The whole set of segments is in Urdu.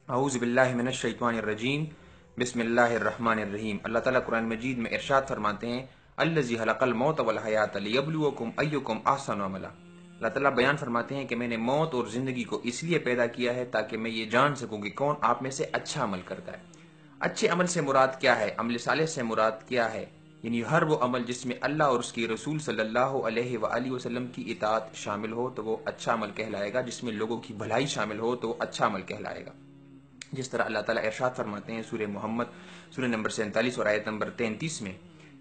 اعوذ باللہ من الشیطان الرجیم بسم اللہ الرحمن الرحیم۔ اللہ تعالیٰ قرآن مجید میں ارشاد فرماتے ہیں الذی خلق الموت والحیات لیبلوکم ایکم احسن عملا۔ اللہ تعالیٰ بیان فرماتے ہیں کہ میں نے موت اور زندگی کو اس لیے پیدا کیا ہے تاکہ میں یہ جان سکوں کہ کون آپ میں سے اچھا عمل کرتا ہے۔ اچھے عمل سے مراد کیا ہے؟ عمل صالح سے مراد کیا ہے؟ یعنی ہر وہ عمل جس میں اللہ اور اس کی رسول صلی اللہ علیہ وآلہ وسلم کی اطاعت شامل ہو تو وہ اچھا عمل کہلائے گا، جس میں لوگوں کی بھلائی شامل ہو تو وہ اچھا عمل کہلائے گا۔ جس طرح اللہ تعالیٰ ارشاد فرماتے ہیں سورہ محمد سورہ نمبر 47 اور آیت نمبر 33 میں،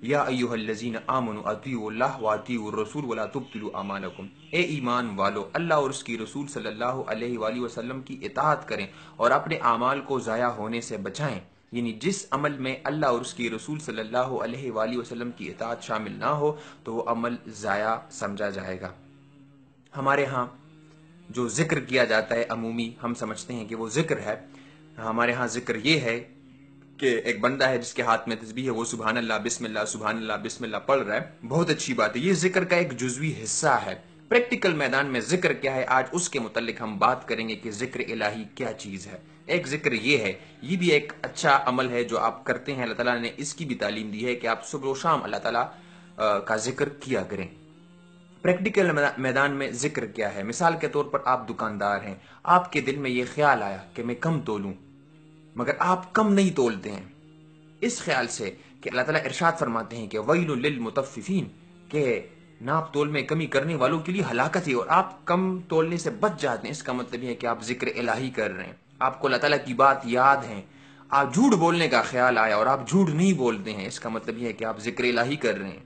یا ایھا الذین آمنوا اطیعوا اللہ واطیعوا الرسول ولا تبطلوا اعمالکم، اے ایمان والو اللہ اور اس کی رسول صلی اللہ علیہ وآلہ وسلم کی اطاعت کریں اور اپنے اعمال کو ضائع ہونے سے بچائیں۔ یعنی جس عمل میں اللہ اور اس کی رسول صلی اللہ علیہ وآلہ وسلم کی اطاعت شامل نہ ہو تو وہ عمل ضائع سمجھا جائے گا۔ ہمارے ہاں جو ذکر کیا جاتا ہے عمومی، ہم سمجھتے ہیں کہ وہ ذکر ہے۔ ہمارے ہاں ذکر یہ ہے کہ ایک بندہ ہے جس کے ہاتھ میں تسبیح ہے، وہ سبحان اللہ بسم اللہ پڑھ رہا ہے، بہت اچھی بات ہے، یہ ذکر کا ایک جزوی حصہ ہے۔ پریکٹیکل میدان میں ذکر کیا ہے، آج اس کے متعلق ہم بات کریں گے کہ ذکر الہی کیا چیز ہے۔ ایک ذکر یہ ہے، یہ بھی ایک اچھا عمل ہے جو آپ کرتے ہیں، اللہ تعالیٰ نے اس کی بھی تعلیم دی ہے کہ آپ صبح و شام اللہ تعالیٰ کا ذکر کیا کریں۔ پریکٹیکل میدان میں ذکر کیا ہے؟ مثال کے طور پر آپ دکاندار ہیں، آپ کے دل میں یہ خیال آیا کہ میں کم تولوں، مگر آپ کم نہیں تولتے ہیں، اس خیال سے کہ اللہ تعالیٰ ارشاد فرماتے ہیں کہ ویل للمطففین، کہ ناپ تول میں کمی کرنے والوں کے لیے ہلاکت ہے، اور آپ کم تولنے سے بچ جاتے ہیں، اس کا مطلب یہ ہے کہ آپ ذکر الہی کر رہے ہیں، آپ کو اللہ تعالیٰ کی بات یاد ہے، آپ جھوٹ بولنے کا خیال آیا اور آپ جھوٹ نہیں بولتے ہیں، اس کا مطلب یہ ہے کہ آپ ذکر الہی کر رہے ہیں۔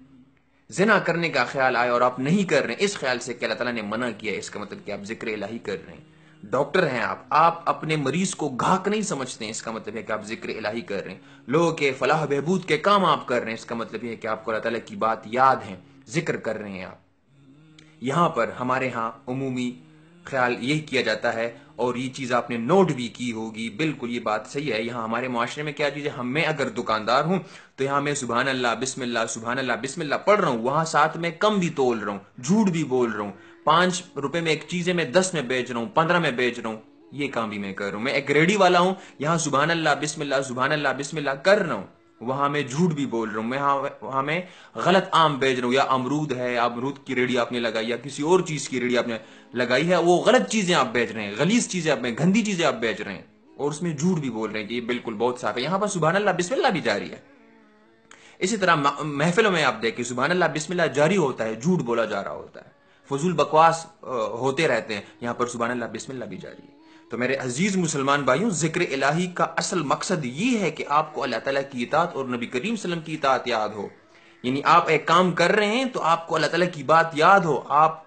زنا کرنے کا خیال آیا اور آپ نہیں کر رہے ہیں، اس خیال سے کہ اللہ تعالیٰ نے منع کیا ہے، اس کا مطلب کہ آپ ذکر الہی کر رہے ہیں۔ ڈاکٹر ہیں آپ اپنے مریض کو گاہک نہیں سمجھتے ہیں، اس کا مطلب ہے کہ آپ ذکر الہی کر رہے ہیں۔ لوگوں کے فلاح بہبود کے کام آپ کر رہے ہیں، اس کا مطلب یہ ہے کہ آپ کو اللہ تعالیٰ کی بات یاد ہے، ذکر کر رہے ہیں آپ۔ یہاں پر ہمارے ہاں عمومی خیال یہی کیا جاتا ہے، اور یہ چیز آپ نے نوٹ بھی کی ہوگی، بالکل یہ بات صحیح ہے۔ یہاں ہمارے معاشرے میں کیا چیز ہے، میں اگر دکاندار ہوں تو یہاں میں سبحان اللہ بسم اللہ پڑھ رہا ہوں، وہاں ساتھ میں کم بھی تول رہا ہوں، جھوٹ بھی بول رہا ہوں، 5 روپے میں ایک چیز ہے میں 10 میں بیچ رہا ہوں، 15 میں بیچ رہا ہوں، یہ کام بھی میں کر رہا ہوں۔ میں ایک ریڈی والا ہوں، یہاں سبحان اللہ بسم اللہ کر رہا ہوں، وہاں میں جھوٹ بھی بول رہا ہوں، وہاں میں غلط آم بیچ رہا ہوں، یا امرود ہے، امرود کی ریڑھی آپ نے لگائی، یا کسی اور چیز کی ریڑھی آپ نے لگائی ہے، وہ غلط چیزیں آپ بیچ رہے ہیں، غلیظ چیزیں آپ میں گندی چیزیں آپ بیچ رہے ہیں، اور اس میں جھوٹ بھی بول رہے ہیں کہ یہ بالکل بہت صاف ہے۔ یہاں پر سبحان اللہ بسم اللہ بھی جاری ہے۔ اسی طرح محفلوں میں آپ دیکھیں سبحان اللہ بسم اللہ جاری ہوتا ہے، جھوٹ بولا جا رہا ہوتا ہے، فضول بکواس ہوتے رہتے ہیں، یہاں پر سبحان اللہ بسم اللہ بھی جاری ہے۔ تو میرے عزیز مسلمان بھائیوں، ذکر الہی کا اصل مقصد یہ ہے کہ آپ کو اللہ تعالیٰ کی اطاعت اور نبی کریم صلی اللہ علیہ وسلم کی اطاعت یاد ہو۔ یعنی آپ ایک کام کر رہے ہیں تو آپ کو اللہ تعالیٰ کی بات یاد ہو، آپ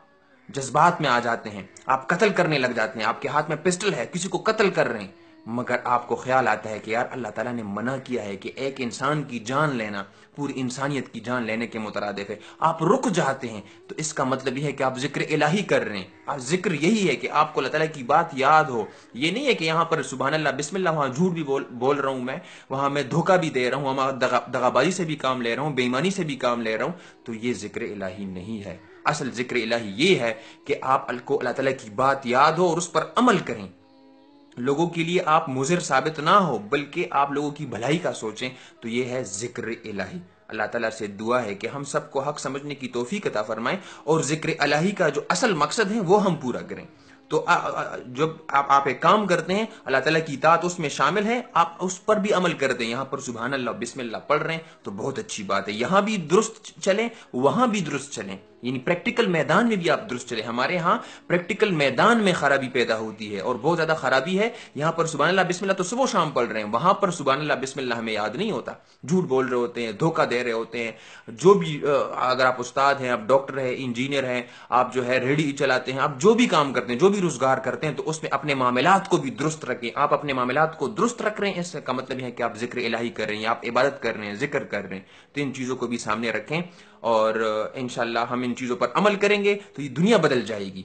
جذبات میں آ جاتے ہیں، آپ قتل کرنے لگ جاتے ہیں، آپ کے ہاتھ میں پسٹل ہے، کسی کو قتل کر رہے ہیں، مگر آپ کو خیال آتا ہے کہ یار اللہ تعالیٰ نے منع کیا ہے کہ ایک انسان کی جان لینا پوری انسانیت کی جان لینے کے مترادف ہے، آپ رک جاتے ہیں، تو اس کا مطلب یہ ہے کہ آپ ذکر الہی کر رہے ہیں۔ آپ ذکر یہی ہے کہ آپ کو اللہ تعالیٰ کی بات یاد ہو، یہ نہیں ہے کہ یہاں پر سبحان اللہ بسم اللہ وہاں جھوٹ بھی بول رہا ہوں، میں وہاں میں دھوکہ بھی دے رہا ہوں، وہاں دغابازی سے بھی کام لے رہا ہوں، بے ایمانی سے بھی کام لے رہا ہوں، تو یہ ذکر الہی نہیں ہے۔ اصل ذکر الہی یہ ہے کہ آپ کو اللہ تعالیٰ کی بات یاد ہو اور اس پر عمل کریں، لوگوں کے لیے آپ مضر ثابت نہ ہو بلکہ آپ لوگوں کی بھلائی کا سوچیں، تو یہ ہے ذکر الہی۔ اللہ تعالیٰ سے دعا ہے کہ ہم سب کو حق سمجھنے کی توفیق عطا فرمائیں، اور ذکر الہی کا جو اصل مقصد ہے وہ ہم پورا کریں۔ تو جب آپ ایک کام کرتے ہیں، اللہ تعالیٰ کی اطاعت اس میں شامل ہے، آپ اس پر بھی عمل کرتے ہیں، یہاں پر سبحان اللہ بسم اللہ پڑھ رہے ہیں تو بہت اچھی بات ہے، یہاں بھی درست چلیں، وہاں بھی درست چلیں، یعنی پریکٹیکل میدان میں بھی آپ درست چلیں۔ ہمارے ہاں پریکٹیکل میدان میں خرابی پیدا ہوتی ہے، اور بہت زیادہ خرابی ہے، یہاں پر سبحان اللہ بسم اللہ تو صبح و شام پڑھ رہے ہیں، وہاں پر سبحان اللہ بسم اللہ ہمیں یاد نہیں ہوتا، جھوٹ بول رہے ہوتے ہیں، دھوکہ دے رہے ہوتے ہیں، جو بھی اگر آپ استاد ہیں، آپ ڈاکٹر ہیں، انجینئر ہیں، آپ جو ہے ریڑھی چلاتے ہیں، آپ جو بھی کام کرتے ہیں، جو بھی روزگار کرتے ہیں، تو اس میں اپنے معاملات کو بھی درست رکھیں۔ آپ اپنے معاملات کو درست رکھ رہے ہیں، اس کا مطلب ہے کہ آپ ذکر الہی کر رہے ہیں، آپ عبادت کر رہے ہیں، ذکر کر رہے ہیں، تو ان چیزوں کو بھی سامنے رکھیں، اور انشاءاللہ ہم ان چیزوں پر عمل کریں گے تو یہ دنیا بدل جائے گی۔